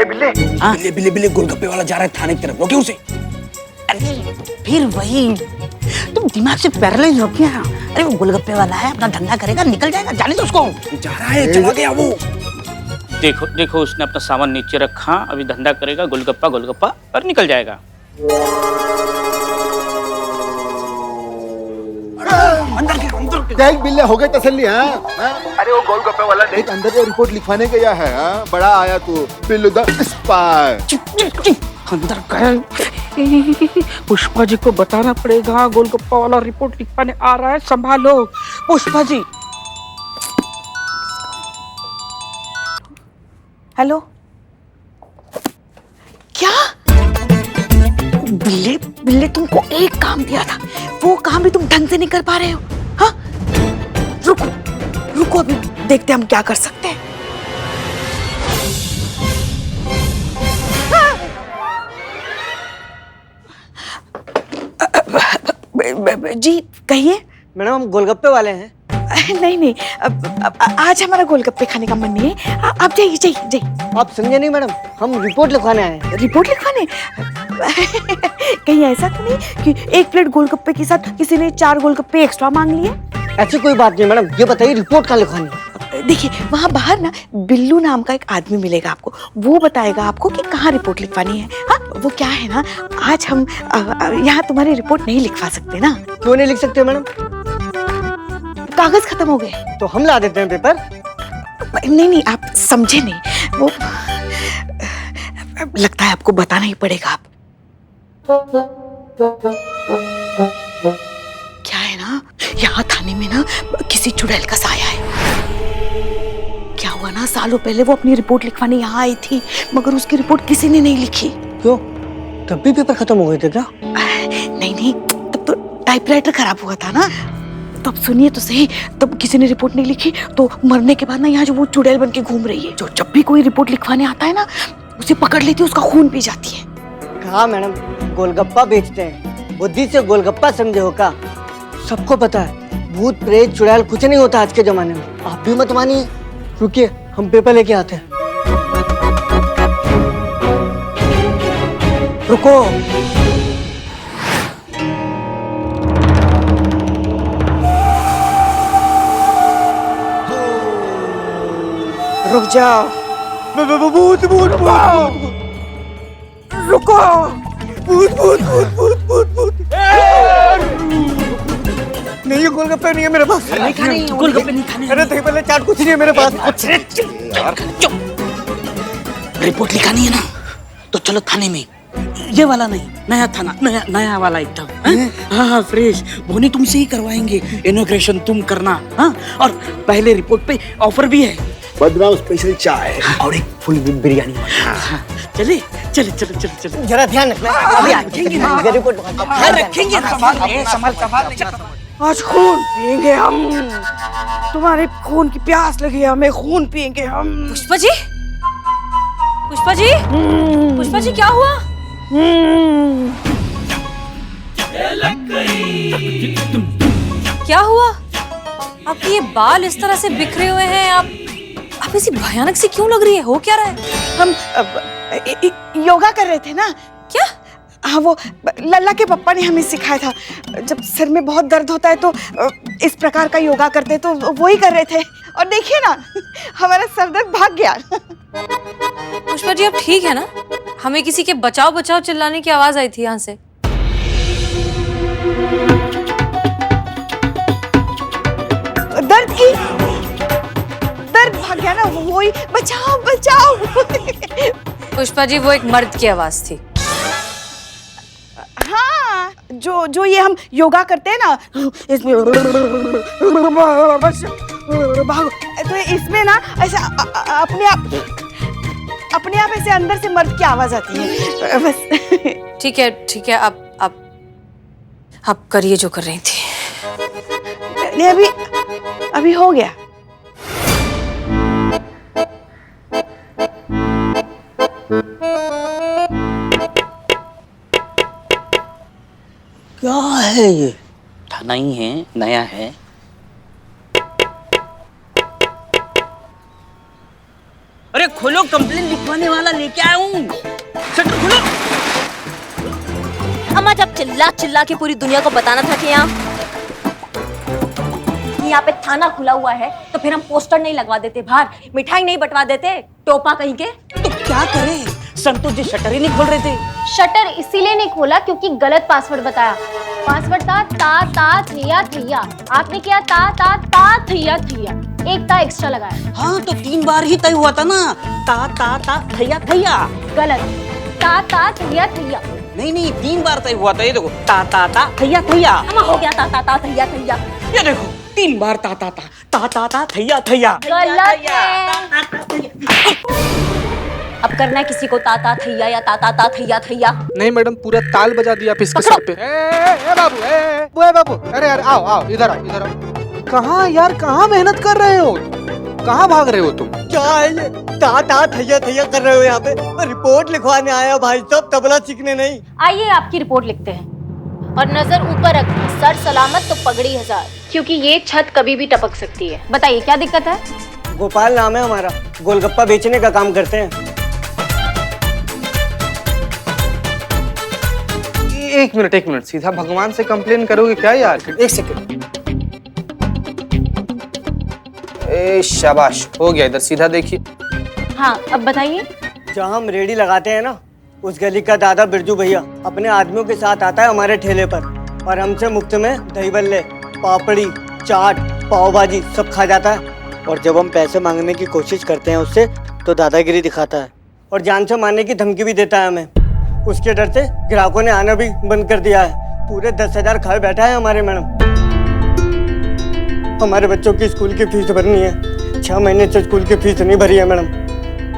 बिल्ले बिल्ले बिल्ले बिल्ले गोलगप्पे वाला जा रहा है थाने की तरफ, रोके उसे। फिर वही, तुम दिमाग से पैरालाइज हो गया। अरे वो गोलगप्पे वाला है, अपना धंधा करेगा, निकल जाएगा, जाने दो उसको। जा रहा है, चला गया वो। देखो देखो, उसने अपना सामान नीचे रखा, अभी धंधा करेगा गोलगप्पा गोलगप्पा और निकल जाएगा। अंदर के क्या बिल्ले हो गए तसल्ली? हाँ अरे वो गोलगप्पे वाला एक अंदर वो रिपोर्ट लिखवाने गया है। हाँ बड़ा आया तू बिल्लू द स्पाई। अंदर गए। पुष्पा जी को बताना पड़ेगा, गोलगप्पा वाला रिपोर्ट लिखवाने आ रहा है, संभालो पुष्पा जी। हेलो, क्या? बिल्ले बिल्ले, तुमको एक काम दिया था, वो काम भी तुम ढंग से नहीं कर पा रहे हो। हाँ, रुको रुको, अभी देखते हम क्या कर सकते हैं। जी कहिए। मैडम हम गोलगप्पे वाले हैं। नहीं नहीं, आज हमारा गोलगप्पे खाने का मन नहीं है, आप जाइए जाइए जाइए। आप समझे नहीं मैडम, हम रिपोर्ट लिखवाने आए हैं। रिपोर्ट लिखवाने? कहीं ऐसा तो नहीं कि एक प्लेट गोलगप्पे के साथ किसी ने 4 गोलगप्पे एक्स्ट्रा मांग लिए? ऐसी कोई बात नहीं मैडम, ये बताइए रिपोर्ट कहाँ लिखवानी है? देखिए वहाँ बाहर ना बिल्लू नाम का एक आदमी मिलेगा आपको, वो बताएगा आपको कि कहाँ रिपोर्ट लिखवानी है। हाँ वो क्या है ना, आज हम यहाँ तुम्हारी रिपोर्ट नहीं लिखवा सकते ना। क्यों नहीं लिख सकते मैडम? कागज खत्म हो गए। तो हम ला देते हैं पेपर। नहीं नहीं, आप समझे नहीं, वो लगता है आपको बताना ही पड़ेगा। आप क्या है ना, यहाँ थाने में ना किसी चुड़ैल का साया है। क्या हुआ ना, सालों पहले वो अपनी रिपोर्ट लिखवाने यहाँ आई थी, मगर उसकी रिपोर्ट किसी ने नहीं लिखी। क्यों? तब भी पेपर खत्म हो गए थे क्या? नहीं नहीं, तब तो टाइपराइटर खराब हुआ था ना। तब सुनिए तो सही, तब किसी ने रिपोर्ट नहीं लिखी, तो मरने के बाद ना यहाँ जो वो चुड़ैल बन के घूम रही है, जो जब भी कोई रिपोर्ट लिखवाने आता है ना, उसे पकड़ लेती है, उसका खून पी जाती है। कहा मैडम, गोलगप्पा बेचते हैं, बुद्धि से गोलगप्पा समझे हो का? सबको पता है भूत प्रेत चुड़ैल कुछ नहीं होता आज के जमाने में। आप भी मत मानिए। रुकिए, हम पेपर लेके आते हैं। रुको, रुक जाओ। भूत भूत भूत, रुको। भूत भूत भूत भूत भूत भूत। नहीं ये गोलगप्पे नहीं है मेरे पास। गोलगप्पे नहीं खाने। अरे दही भल्ले चाट कुछ नहीं है मेरे पास। रिपोर्ट लिखानी है ना, तो चलो थाने में। ये वाला नहीं, नया थाना, नया वाला एकदम। हाँ फ्रेश, बोनी तुमसे ही करवाएंगे, इनॉग्रेशन तुम करना। हाँ, और पहले रिपोर्ट पे ऑफर भी है, बदनाम स्पेशल चाय और एक फुल बिरयानी। चले चले चले चले चले। जरा ध्यान रखना। अभी रखेंगे ना, रिपोर्ट रखेंगे। संभाल। आज खून पिएंगे हम, तुम्हारे खून की प्यास लगी है, हमें खून पिएंगे हम। पुष्पा जी, पुष्पा जी, पुष्पा जी क्या हुआ? क्या हुआ? आपके ये बाल इस तरह से बिखरे हुए हैं, आप ऐसी भयानक सी क्यों लग रही है? हो क्या रहा है? हम योगा कर रहे थे ना। क्या? हाँ, वो लल्ला के पापा ने हमें सिखाया था। जब सिर में बहुत दर्द होता है तो इस प्रकार का योगा करते हैं, तो वो ही कर रहे थे। और देखिए ना, हमारा सर दर्द भाग गया। पुष्पा जी आप ठीक है ना? हमें किसी के बचाओ बचाओ चिल्लाने की आवाज आई थी यहाँ से। दर्द भाग गया ना, वही बचाओ बचाओ। पुष्पा जी वो एक मर्द की आवाज थी। हाँ, जो ये हम योगा करते हैं ना, इसमें भागो, तो इसमें ना ऐसा अपने आप ऐसे अंदर से मर्द की आवाज आती है बस। ठीक है, आप करिए जो कर रही थी। नहीं, अभी हो गया। क्या है ये? थाना ही है, नया है। खोलो, कंप्लेन लिखवाने वाला लेके आया हूँ। शटर खोलो। अम्मा जब चिल्ला चिल्ला के पूरी दुनिया को बताना था कि यहाँ पे थाना खुला हुआ है, तो फिर हम पोस्टर नहीं लगवा देते बाहर, मिठाई नहीं बंटवा देते, टोपा कहीं के। तो क्या करें, संतोष जी शटर ही नहीं खोल रहे थे। शटर इसीलिए नहीं खोला क्योंकि गलत पासवर्ड बताया। पासवर्ड था ता ता थैया थैया, आपने किया ता ता ता थैया थैया, एक ता एक्स्ट्रा लगाया। हाँ तो 3 बार ही तय हुआ था ना, ता ता ता थैया थैया। गलत, ता ता थैया थैया। नहीं 3 बार तय हुआ था। ये देखो, ता ता ता थैया थैया। अम्मा हो गया ता ता ता थैया थैया। ये देखो 3 बार ता ता ता ता ता ता थैया थैया। गलत है। अब करना है किसी को ता ता थैया या ता ता ता थैया थैया। नहीं मैडम, पूरा ताल बजा दिया आप इसके सर पे। ए बाबू, अरे यार आओ इधर आओ। कहाँ यार, कहाँ मेहनत कर रहे हो, कहाँ भाग रहे हो तुम? क्या है ये ता ता थैया थैया कर रहे हो यहाँ पे? रिपोर्ट लिखवाने आया भाई साहब, तबला सीखने नहीं। आइए आपकी रिपोर्ट लिखते हैं। और नजर ऊपर रखना, सर सलामत तो पगड़ी 1000, क्योंकि ये छत कभी भी टपक सकती है। बताइए क्या दिक्कत है? गोपाल नाम है हमारा, गोलगप्पा बेचने का काम करते हैं। एक मिनट, सीधा भगवान से कंप्लेन करोगे क्या यार? एक सेकंड। ए शाबाश, हो गया। इधर सीधा देखिए। हाँ अब बताइए। जहाँ हम रेडी लगाते हैं ना, उस गली का दादा बिरजू भैया अपने आदमियों के साथ आता है हमारे ठेले पर, और हमसे मुफ्त में दही बल्ले, पापड़ी, चाट, पाव भाजी सब खा जाता है। और जब हम पैसे मांगने की कोशिश करते हैं उससे, तो दादागिरी दिखाता है और जान से मारने की धमकी भी देता है हमें। उसके डर से ग्राहकों ने आना भी बंद कर दिया है। पूरे 10,000 खाए बैठा है हमारे मैडम। हमारे बच्चों की स्कूल की फीस भरनी है, 6 महीने से स्कूल की फीस नहीं भरी है मैडम।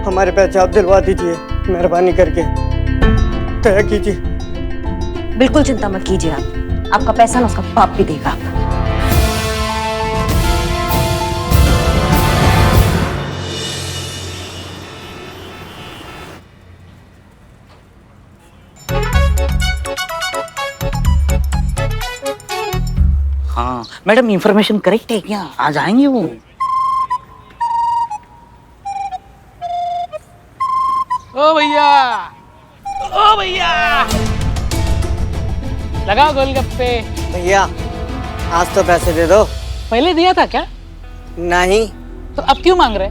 हमारे पैसे आप दिलवा दीजिए मेहरबानी करके, तय कीजिए। बिल्कुल चिंता मत कीजिए आप, आपका पैसा ना उसका बाप भी देगा। हाँ मैडम, इंफॉर्मेशन करेक्ट है क्या? आज आएंगे वो? ओ भैया लगाओ गोलगप्पे। भैया आज तो पैसे दे दो। पहले दिया था क्या? नहीं। तो अब क्यों मांग रहे?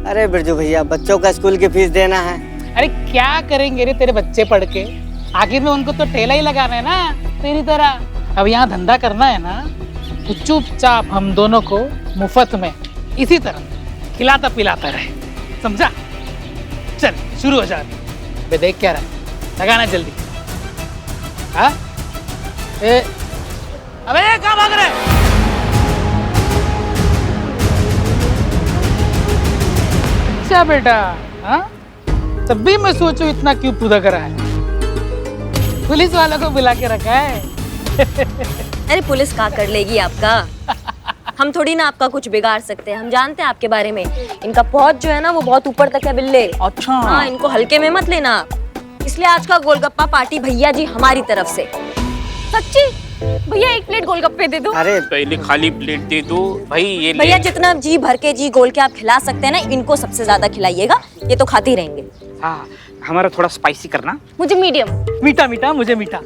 अरे बिरजू भैया, बच्चों का स्कूल की फीस देना है। अरे क्या करेंगे रे तेरे बच्चे पढ़ के? आखिर में उनको तो ठेला ही लगाना है ना तेरी तरह। अब यहाँ धंधा करना है ना, तो चुपचाप हम दोनों को मुफ्त में इसी तरह खिलाता पिलाता रहे, समझा? चल शुरू हो जा। बे देख क्या रहा है, लगाना जल्दी। हाँ अबे कहाँ भाग रहे? अच्छा बेटा, हाँ तब भी मैं सोचूं इतना क्यों पुदक रहा है? पुलिस वालों को बुला के रखा है। अरे पुलिस क्या कर लेगी आपका? हम थोड़ी ना आपका कुछ बिगाड़ सकते हैं, हम जानते हैं आपके बारे में। इनका पहुंच जो है ना वो बहुत ऊपर तक है बिल्ले। अच्छा। हाँ, इनको हल्के में मत लेना, इसलिए आज का गोलगप्पा पार्टी भैया जी हमारी तरफ से। सच्ची? भैया 1 प्लेट गोलगप्पे दे दो। अरे पहले खाली प्लेट दे दो भाई। ये भैया जितना जी भर के जी गोल के आप खिला सकते हैं ना, इनको सबसे ज्यादा खिलाइएगा, ये तो खाते ही रहेंगे। हाँ हमारा थोड़ा स्पाइसी करना। मुझे मीडियम। मीठा मीठा, मुझे मीठा।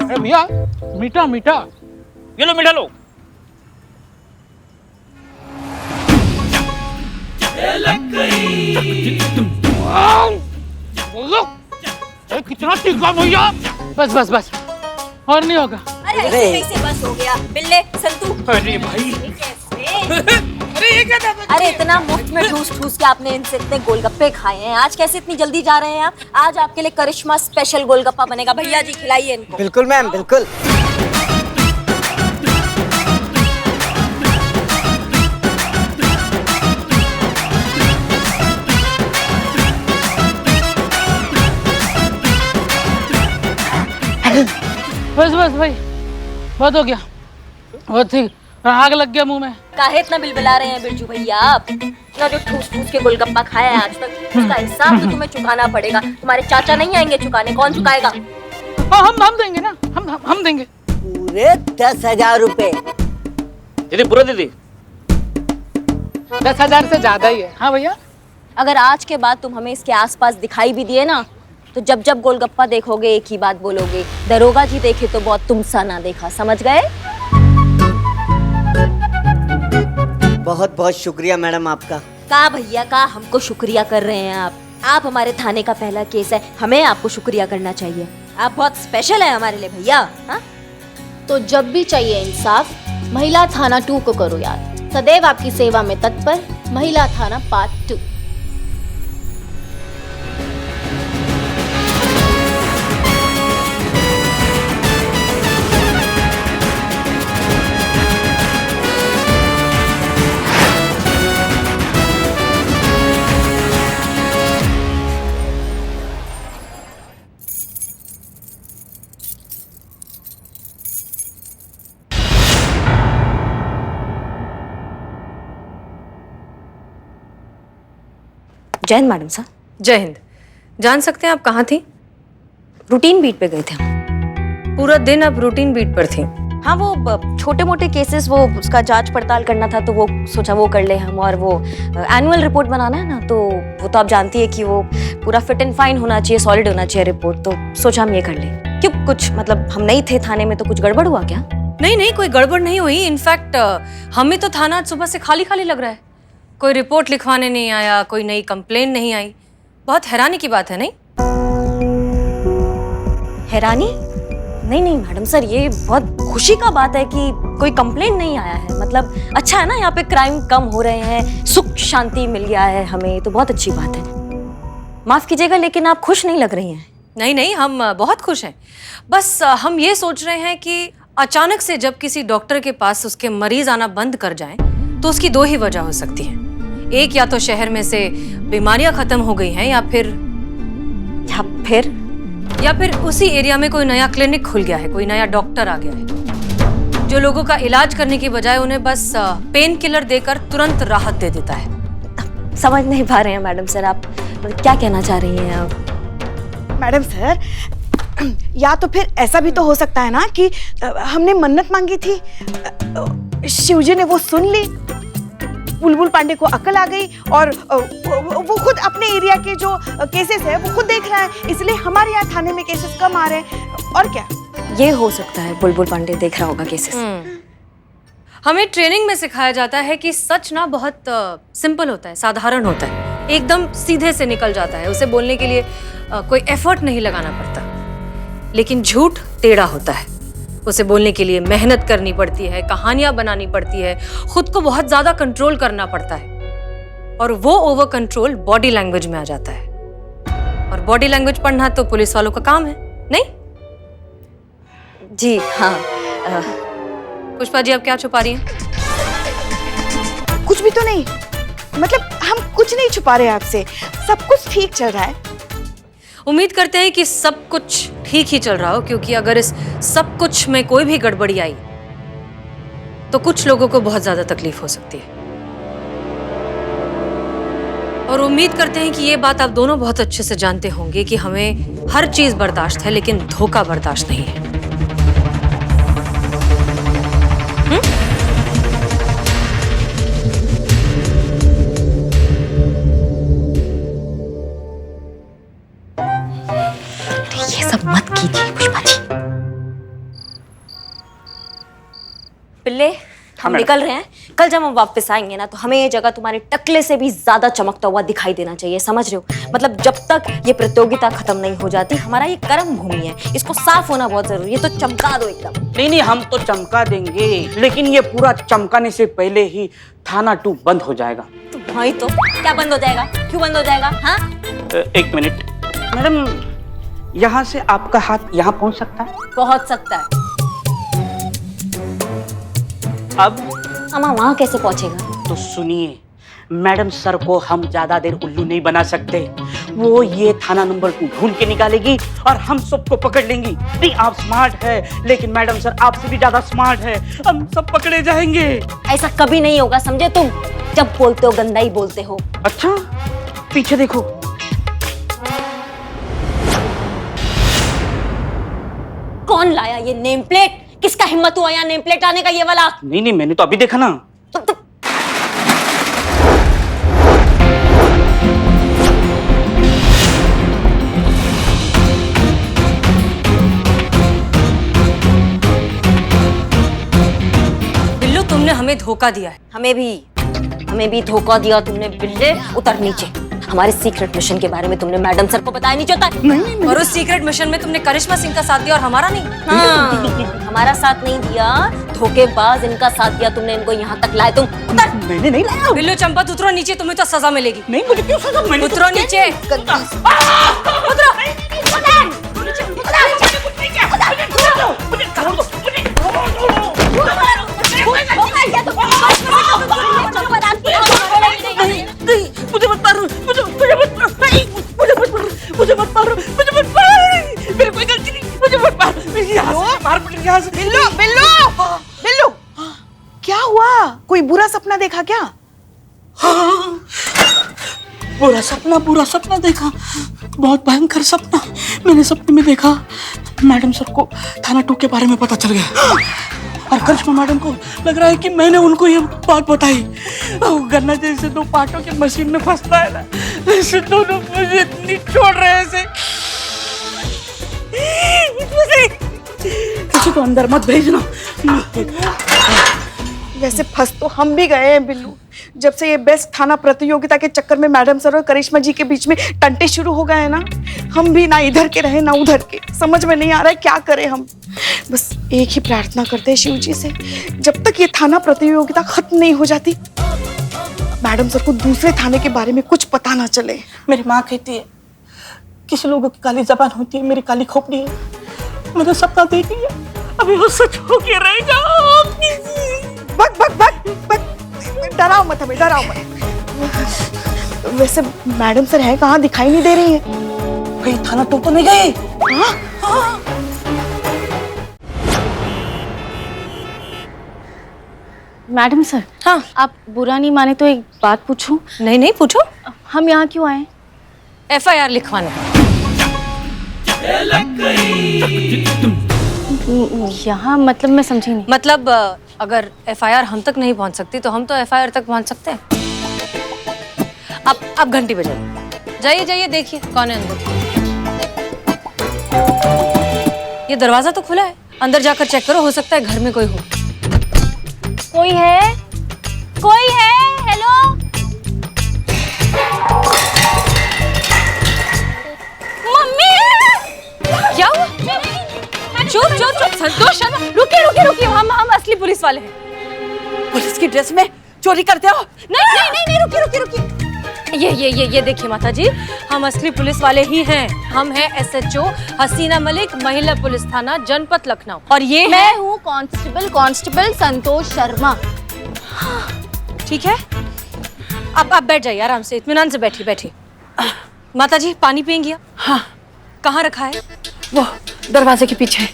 अरे भैया मीठा मीठा, ये लो मीठा लो। कितना तीखा भैया। बस बस बस, और नहीं होगा। अरे ऐसे बस हो गया बिल्ले संतू। अरे भाई अरे ये क्या था? अरे इतना मुफ्त में ठूस ठूस के आपने इनसे इतने गोलगप्पे खाए हैं, आज कैसे इतनी जल्दी जा रहे हैं आप? आज आपके लिए करिश्मा स्पेशल गोलगप्पा बनेगा, भैया जी खिलाइए इनको। बिल्कुल मैम, बिल्कुल। बस बस भाई, बहुत हो गया, बहुत ठीक। आग लग गया मुंह में। काहे इतना बिलबिला रहे हैं बिरजू भैया आप? इतना जो ठूस ठूस के गोलगप्पा खाया है आज तक, उसका हिसाब तो तुम्हें चुकाना पड़ेगा। तुम्हारे चाचा नहीं आएंगे चुकाने, कौन चुकाएगा? हम देंगे ना, हम देंगे। पूरे 10,000 रुपए। दीदी पूरा दीदी 10,000 से ज्यादा ही है। हाँ भैया। अगर आज के बाद तुम हमें इसके आसपास दिखाई भी दिए ना, तो जब जब गोलगप्पा देखोगे एक ही बात बोलोगे, दरोगा जी देखे तो बहुत तुम सा ना देखा, समझ गए? बहुत बहुत शुक्रिया मैडम आपका। का भैया का हमको शुक्रिया कर रहे हैं आप हमारे थाने का पहला केस है, हमें आपको शुक्रिया करना चाहिए। आप बहुत स्पेशल है हमारे लिए भैया। हाँ? तो जब भी चाहिए इंसाफ, महिला थाना 2 को करो याद। सदैव आपकी सेवा में तत्पर, महिला थाना पार्ट 2। जय हिंद मैडम सर। जय हिंद। जान सकते हैं आप कहाँ थी? रूटीन बीट पे गए थे हम। पूरा दिन आप रूटीन बीट पर थी? हाँ, वो छोटे मोटे केसेस, वो उसका जांच पड़ताल करना था, तो वो सोचा वो कर ले हम। और वो एनुअल रिपोर्ट बनाना है ना, तो वो तो आप जानती है कि वो पूरा फिट एंड फाइन होना चाहिए, सॉलिड होना चाहिए रिपोर्ट, तो सोचा हम ये कर ले। क्यों, कुछ मतलब हम नहीं थे थाने में तो कुछ गड़बड़ हुआ क्या? नहीं नहीं, कोई गड़बड़ नहीं हुई। इनफैक्ट हमें तो थाना आज सुबह से खाली खाली लग रहा है। कोई रिपोर्ट लिखवाने नहीं आया, कोई नई कंप्लेन नहीं आई। बहुत हैरानी की बात है, नहीं? हैरानी? नहीं नहीं मैडम सर, ये बहुत खुशी का बात है कि कोई कंप्लेन नहीं आया है। मतलब अच्छा है ना, यहाँ पे क्राइम कम हो रहे हैं, सुख शांति मिल गया है हमें, तो बहुत अच्छी बात है। माफ कीजिएगा लेकिन आप खुश नहीं लग रही हैं। नहीं नहीं, हम बहुत खुश हैं। बस हम ये सोच रहे हैं कि अचानक से जब किसी डॉक्टर के पास उसके मरीज आना बंद कर जाएं, तो उसकी दो ही वजह हो सकती है। एक, या तो शहर में से बीमारियां खत्म हो गई हैं, या फिर उसी एरिया में कोई नया क्लिनिक खुल गया है, कोई नया डॉक्टर आ गया है जो लोगों का इलाज करने की बजाय उन्हें बस पेन किलर देकर तुरंत राहत दे देता है। समझ नहीं पा रहे हैं मैडम सर, आप क्या कहना चाह रही हैं आप? मैडम सर, या तो फिर ऐसा भी तो हो सकता है ना कि हमने मन्नत मांगी थी, शिवजी ने वो सुन ली, बुलबुल पांडे को अकल आ गई और वो खुद अपने एरिया के जो केसेस है वो खुद देख रहा है, इसलिए हमारे यहाँ थाने में केसेस कम आ रहे हैं। और क्या? ये हो सकता है, बुलबुल पांडे देख रहा होगा केसेस। हमें ट्रेनिंग में सिखाया जाता है कि सच ना बहुत सिंपल होता है, साधारण होता है, एकदम सीधे से निकल जाता है, उसे बोलने के लिए कोई एफर्ट नहीं लगाना पड़ता। लेकिन झूठ टेढ़ा होता है, उसे बोलने के लिए मेहनत करनी पड़ती है, कहानियां बनानी पड़ती है, खुद को बहुत ज्यादा कंट्रोल करना पड़ता है, और वो ओवर कंट्रोल बॉडी लैंग्वेज में आ जाता है। और बॉडी लैंग्वेज पढ़ना तो पुलिस वालों का काम है, नहीं? जी हाँ। पुष्पा जी, आप क्या छुपा रही हैं? कुछ भी तो नहीं, मतलब हम कुछ नहीं छुपा रहे आपसे, सब कुछ ठीक चल रहा है। उम्मीद करते हैं कि सब कुछ ठीक ही चल रहा हो, क्योंकि अगर इस सब कुछ में कोई भी गड़बड़ी आई तो कुछ लोगों को बहुत ज्यादा तकलीफ हो सकती है। और उम्मीद करते हैं कि ये बात आप दोनों बहुत अच्छे से जानते होंगे कि हमें हर चीज बर्दाश्त है, लेकिन धोखा बर्दाश्त नहीं है। ये सब मत कीजिए पुष्पा जी। पिल्ले, हम निकल रहे हैं। कल जब हम वापस आएंगे ना, तो हमें ये जगह तुम्हारे टकले से भी ज्यादा चमकता हुआ दिखाई देना चाहिए, समझ रहे हो? मतलब जब तक ये प्रतियोगिता खत्म नहीं हो जाती, हमारा ये कर्म भूमि है, इसको साफ होना बहुत जरूरी है, तो चमका दो एकदम। नहीं नहीं, हम तो चमका देंगे, लेकिन ये पूरा चमकाने से पहले ही थाना 2 बंद हो जाएगा। वही तो, क्या बंद हो जाएगा? क्यों बंद हो जाएगा? हाँ, एक मिनट मैडम, यहाँ से आपका हाथ यहाँ पहुँच सकता है? पहुंच सकता है। अब अम्मा वहां कैसे पहुंचेगा? तो सुनिए, मैडम सर को हम ज्यादा देर उल्लू नहीं बना सकते। वो ये थाना नंबर 2 ढूंढ के निकालेगी और हम सबको पकड़ लेंगी। नहीं, आप स्मार्ट है, लेकिन मैडम सर आपसे भी ज्यादा स्मार्ट है, हम सब पकड़े जाएंगे। ऐसा कभी नहीं होगा, समझे तुम? जब बोलते हो गंदा ही बोलते हो। अच्छा, पीछे देखो। कौन लाया ये नेम प्लेट? किसका हिम्मत हुआ यहाँ नेम प्लेट लाने का ये वाला? नहीं नहीं, मैंने तो अभी देखा ना। बिल्लू, तुमने हमें धोखा दिया है। हमें भी धोखा दिया तुमने बिल्ले। उतर नीचे। हमारे सीक्रेट मिशन के बारे में तुमने मैडम सर को बताया नहीं होता? नहीं। और उस सीक्रेट मिशन में तुमने करिश्मा सिंह का साथ दिया और हमारा नहीं। हाँ, हमारा साथ नहीं दिया, धोखेबाज इनका साथ दिया तुमने, इनको यहाँ तक लाए तुम। उतर। मैंने नहीं लाया। बिल्लू चंपत, उतरो नीचे, तुम्हें तो सजा मिलेगी। नहीं, मुझे क्यों सजा? मैंने उतरो नीचे। मुझे मत मारो, मुझे मत मारो, मुझे मत मारो, मेरी कोई गलती नहीं, मुझे मत मारो। बिल्लू, क्या हुआ? कोई बुरा सपना देखा क्या? हाँ, बुरा सपना देखा, बहुत भयंकर सपना। मैंने सपने में देखा मैडम सर को थाना 2 के बारे में पता चल गया और करिश्मा मैडम को लग रहा है कि मैंने उनको ये बात बताई। गन्ना जैसे 2 पार्टों की मशीन में फंसता है ना, ऐसे दोनों मुझे इतनी छोड़ रहे हैं ऐसे। किसी को अंदर मत भेजना। वैसे फंस तो हम भी गए हैं बिल्लू। जब से ये बेस्ट थाना प्रतियोगिता के चक्कर में मैडम सर और करिश्मा जी के बीच में टंटे शुरू हो गए हैं ना, हम भी ना इधर के रहे ना उधर के। समझ में नहीं आ रहा है क्या करें हम। बस एक ही प्रार्थना करते हैं शिव जी से, जब तक ये थाना प्रतियोगिता खत्म नहीं हो जाती, मैडम सर को दूसरे थाने के बारे में कुछ पता ना चले। मेरी माँ कहती है किसी लोगों की काली जबान होती है, मेरी काली खोपड़ी है। मैंने सपना देख लिया, अभी वो सच हो के रहेगा। बक डराओ मत हमें, डराओ मत। वैसे मैडम सर है कहाँ? दिखाई नहीं दे रही है। कहीं थाना 2 तो नहीं गई? हाँ? मैडम सर, हाँ, आप बुरा नहीं माने तो एक बात पूछूं? नहीं पूछो। हम यहाँ क्यों आए? FIR लिखवाने। यहाँ मतलब मैं समझी नहीं। मतलब अगर FIR हम तक नहीं पहुंच सकती तो हम तो FIR तक पहुंच सकते हैं। अब घंटी बजाइए। जाइए देखिए कौन है अंदर। ये दरवाजा तो खुला है, अंदर जाकर चेक करो, हो सकता है घर में कोई हो। कोई है? कोई है? हेलो? मम्मी! क्या हुआ? चुप संतोष शर्मा, रुकिए, हम असली पुलिस वाले हैं। पुलिस की ड्रेस में चोरी करते हो? नहीं, रुकिए। ये देखिए माता जी, हम असली पुलिस वाले ही हैं। हम हैं SHO हसीना मलिक, महिला पुलिस थाना जनपद लखनऊ। और ये मैं हूँ कांस्टेबल संतोष शर्मा। ठीक है, आप बैठ जाइए, आराम से इत्मीनान से बैठी। माता जी पानी पियेंगी? हाँ। कहाँ रखा है? वो दरवाजे के पीछे।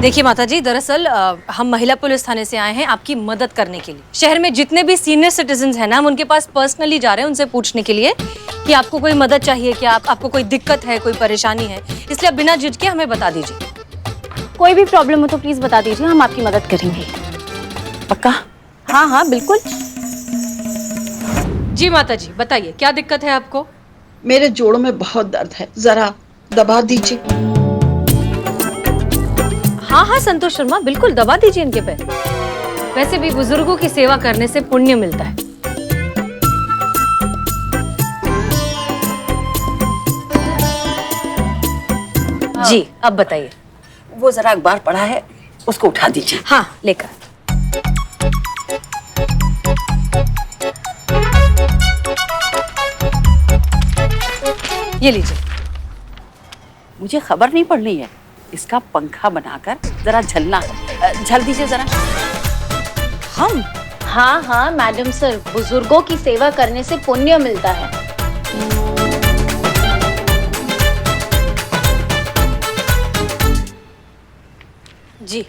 देखिए माता जी, दरअसल हम महिला पुलिस थाने से आए हैं आपकी मदद करने के लिए। शहर में जितने भी सीनियर सिटीजन हैं ना, हम उनके पास पर्सनली जा रहे हैं उनसे पूछने के लिए कि आपको कोई मदद चाहिए क्या, आपको कोई दिक्कत है, कोई परेशानी है। इसलिए आप बिना झिझके हमें बता दीजिए। कोई भी प्रॉब्लम हो तो प्लीज बता दीजिए, हम आपकी मदद करेंगे। पक्का? हाँ, बिल्कुल। जी माता जी बताइए, क्या दिक्कत है आपको? मेरे जोड़ों में बहुत दर्द है, जरा दबा दीजिए। हाँ संतोष शर्मा, बिल्कुल दबा दीजिए इनके पैर। वैसे भी बुजुर्गों की सेवा करने से पुण्य मिलता है। जी अब बताइए। वो जरा अखबार पढ़ा है, उसको उठा दीजिए। हाँ लेकर। ये लीजिए। मुझे खबर नहीं पढ़नी है, इसका पंखा बनाकर जरा झल दीजिए जरा। हम? हाँ मैडम सर, बुजुर्गों की सेवा करने से पुण्य मिलता है। जी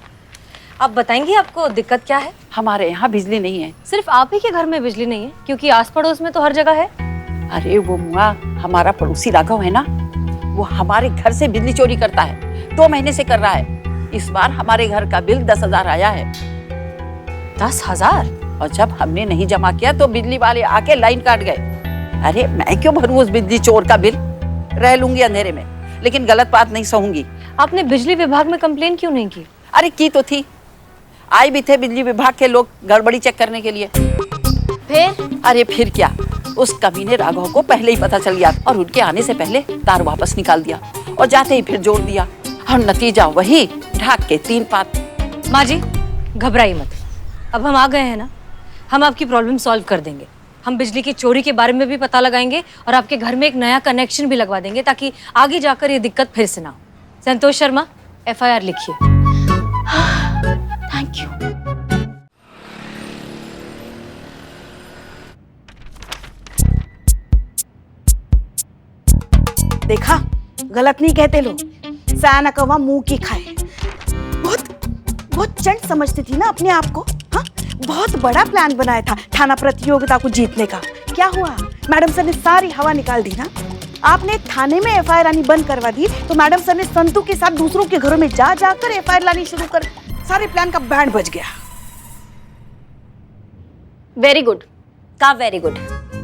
आप बताएंगी आपको दिक्कत क्या है? हमारे यहाँ बिजली नहीं है। सिर्फ आप ही के घर में बिजली नहीं है? क्योंकि आस पड़ोस में तो हर जगह है। अरे वो मुआ हमारा पड़ोसी राघव है ना, वो हमारे घर से बिजली चोरी करता है, 2 महीने से कर रहा है। इस बार हमारे घर का बिल 10,000 आया है। 10,000? और जब हमने नहीं जमा किया तो बिजली वाले आके लाइन काट गए। अरे मैं क्यों भरूं उस बिजली चोर का बिल? रह लूंगी अंधेरे में, लेकिन गलत बात नहीं सहूंगी। आपने बिजली विभाग में कंप्लेन क्यों नहीं की? अरे की तो थी, आए भी थे बिजली विभाग के लोग गड़बड़ी चेक करने के लिए। फिर? अरे फिर क्या, उस कमीने राघव को पहले ही पता चल गया और उनके आने से पहले तार वापस निकाल दिया और जाते ही फिर जोड़ दिया और नतीजा वही, ढाक के 3 पात। माँ जी घबराइए मत, अब हम आ गए हैं ना, हम आपकी प्रॉब्लम सॉल्व कर देंगे। हम बिजली की चोरी के बारे में भी पता लगाएंगे और आपके घर में एक नया कनेक्शन भी लगवा देंगे ताकि आगे जाकर ये दिक्कत फिर से ना हो। संतोष शर्मा, FIR लिखिए। Thank you. देखा, गलत नहीं कहते लोग, सयाना कौवा मुंह की खाए। बहुत चंट समझती थी ना अपने आप को। हाँ, बहुत बड़ा प्लान बनाया था थाना प्रतियोगिता को जीतने का। क्या हुआ? मैडम सर ने सारी हवा निकाल दी ना। आपने थाने में FIR आनी बंद करवा दी तो मैडम सर ने संतू के साथ दूसरों के घरों में जा जाकर FIR लानी शुरू कर, सारे प्लान का बैंड बज गया। Very good. का वेरी गुड?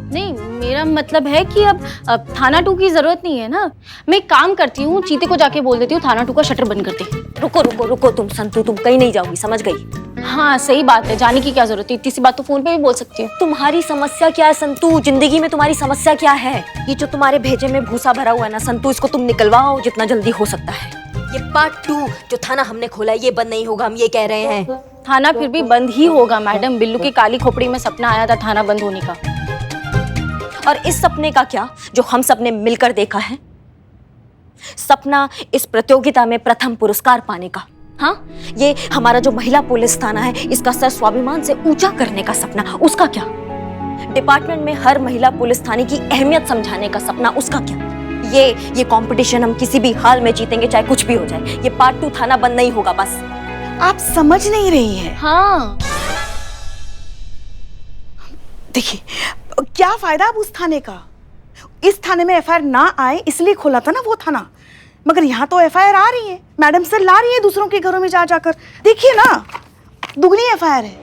नहीं, मेरा मतलब है कि अब थाना 2 की जरूरत नहीं है ना। मैं एक काम करती हूँ, चीते को जाके बोल देती हूँ थाना 2 का शटर बंद कर दे। रुको रुको रुको, तुम संतू, तुम कहीं नहीं जाओगी, समझ गई? हाँ सही बात है, जाने की क्या जरूरत है, इतनी सी बात तो फोन पे भी बोल सकती हूँ। तुम्हारी समस्या क्या है संतू? जिंदगी में तुम्हारी समस्या क्या है? ये जो तुम्हारे भेजे में भूसा भरा हुआ है ना संतू, इसको तुम निकलवाओ जितना जल्दी हो सकता है। ये पार्ट 2 जो थाना हमने खोला है ये बंद नहीं होगा, हम ये कह रहे हैं। थाना फिर भी बंद ही होगा मैडम। बिल्लू की काली खोपड़ी में सपना आया था थाना बंद होने का। और इस सपने का क्या जो हम सबने मिलकर देखा है? सपना इस प्रतियोगिता में प्रथम पुरस्कार पाने का। हाँ, ये हमारा जो महिला पुलिस थाना है इसका सर स्वाभिमान से ऊंचा करने का सपना, उसका क्या? डिपार्टमेंट में हर महिला पुलिस थाने की अहमियत समझाने का सपना, उसका क्या? ये कंपटीशन हम किसी भी हाल में जीतेंगे, चाहे कुछ भी हो जाए। ये पार्ट 2 थाना बंद नहीं होगा बस। आप समझ नहीं रही हैं। हाँ देखिए, क्या फायदा अब उस थाने का? इस थाने में FIR ना आए इसलिए खोला था ना वो थाना, मगर यहाँ तो FIR आ रही है, मैडम सर ला रही है दूसरों के घरों में जा जाकर। देखिए ना, दुगनी FIR है,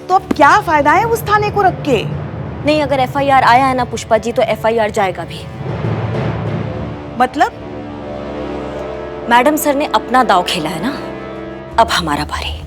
तो अब क्या फायदा है उस थाने को रख के? नहीं, अगर FIR आया है ना पुष्पा जी तो FIR जाएगा भी। मतलब? मैडम सर ने अपना दांव खेला है ना, अब हमारा बारी।